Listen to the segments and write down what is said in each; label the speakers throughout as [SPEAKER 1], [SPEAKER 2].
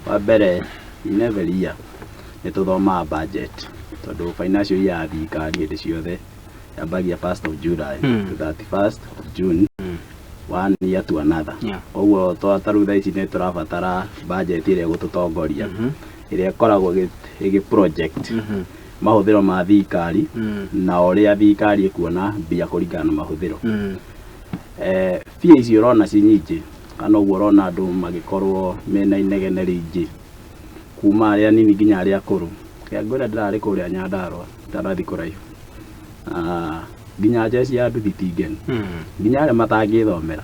[SPEAKER 1] wa mbere in every year nĩ tũthomaga budget tondũ financial year ya thirikari hĩndĩ ciothe yambagia 1st of July to 31st of June one year to another. Koguo tarũ thaa ici nĩ tũrabatara budget ĩrĩa gũtũtongoria ĩrĩa ĩkoragwo ĩgĩ project mahũthĩro ma thirikari na ũrĩa thirikari ĩkuona mbia kũringana na mahũthĩro. Fee icio ũrona ci nyingĩ kana ũguo ũrona andũ magĩkorwo mena inegene rĩingĩ kuma arĩa nini nginya arĩa akũrũ. Ngwĩra ndĩrarĩ kũrĩa Nyandarua ndarathi kũraihu nginya njeci ya nduthi tingeni nginya arĩa matangĩthomera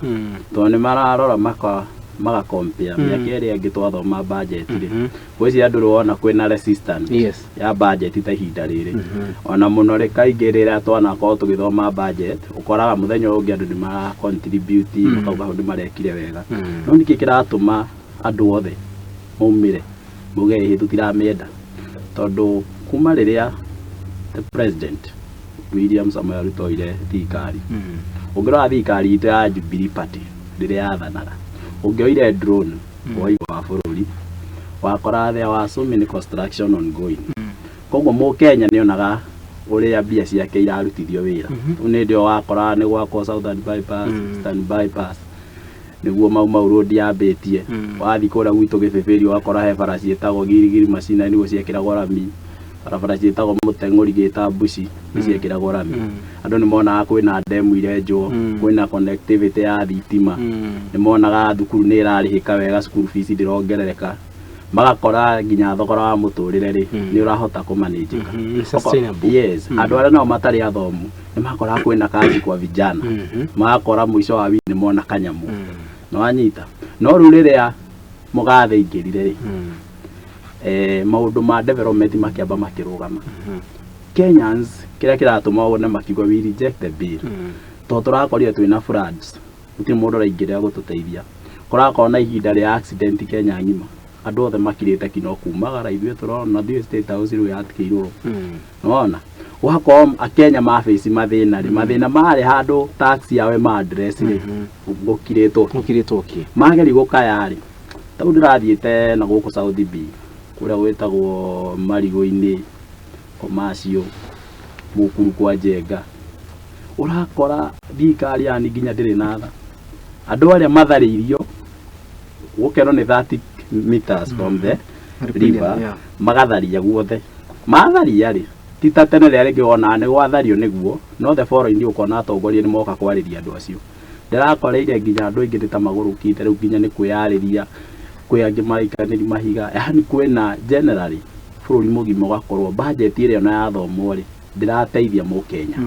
[SPEAKER 1] tondũ nĩ mararora maga compare mĩaka ĩrĩa ĩngĩ twathoma budget rĩ gwĩci andũ rwona kwĩna resistance ya budget ta ihinda rĩrĩ ona mũno rĩ kaingĩ rĩrĩa twanakorwo tũgĩthoma budget ũkoraga mũthenya ũngĩ andũ nĩ mara contribute makauga andũ marekire wega no nĩkĩ kĩratũma andũ othe maumĩre muge hĩ tũtiramĩenda tondũ kuma rĩrĩa the president William Samoei Ruto ile thirikari ũngĩrora thirikari itũ ya Jubilee Party rĩrĩa yathanaga ũngĩoire drone wa igũrũ wa bũrũri wakora there was so many construction ongoing. Koguo Mũkenya nĩonaga ũrĩa mbia ciake irarutithio wĩra nĩ ndio wakora nĩ gwakwo Southern bypass Eastern bypass nĩguo mau road yambĩtie wathi kũrĩa gwitũ Gĩbĩbĩri wakora he bara ciĩtagwo girigiri macina nĩguo ciekĩragwo rami barabara ciĩtagwo Mũteng'ũri gĩta Mbuci ciekĩragwo rami andũ nĩ monaga kwĩna ndemu irenjwo kwĩna connectivity ya thitima nĩ monaga thukuru nĩ ĩrarĩhĩka wega school fees ndĩrongerereka magakora nginya thogora wa mũtũrĩre rĩ nĩ ũrahota kũmanĩnjĩka. Yes, andũ arĩa nao matarĩ athomu nĩ makora kwĩna kazi kwa vijana magakora mũico wa wiki nĩ mona kanyamu no wanyita no rĩu rĩrĩa mũgathe ingĩrire rĩ maũndũ ma development makĩamba makĩrũgama Kenyans kĩrĩa kĩratũma wone makiuga we reject the bill tondũ tũrakorire twĩna floods gũtirĩ mũndũ ũraingĩrĩra gũtũteithia kũrakorwo na ihinda rĩa accident Kenya ng'ima andũ othe makirĩte kino kumagara ithuĩ tũrona thiĩ State House rĩu yatikĩirwo nona ũgakorwo Akenya maface mathĩna rĩ mathĩna marĩ handũ tax yawe ma address rĩ gũkirĩtwo mageri gũkaya rĩ tondũ ndĩrathiĩte na gũkũ South B kũrĩa gwĩtagwo Marigũ-inĩ Komacio Mũkuru kwa Njenga ũrakora thirikari yani nginya ndĩrĩ na tha andũ arĩa matharĩirio gũkerwo nĩ 30 meters from the river magatharia guothe matharia rĩ tita tene rĩrĩa rĩngĩ wona nĩ gwathario nĩguo no the following nĩ ũkona atongoria nĩ moka kwarĩria andũ acio ndĩrakoreire nginya andũ aingĩ ta magũrũkĩte rĩu nginya nĩ kwĩyarĩria kwĩ angĩ maikanĩri mahiga yani kwĩna generally bũrũri mũgima ũgakorwo budget ĩrĩa ona yathomwo rĩ ndĩrateithia Mũkenya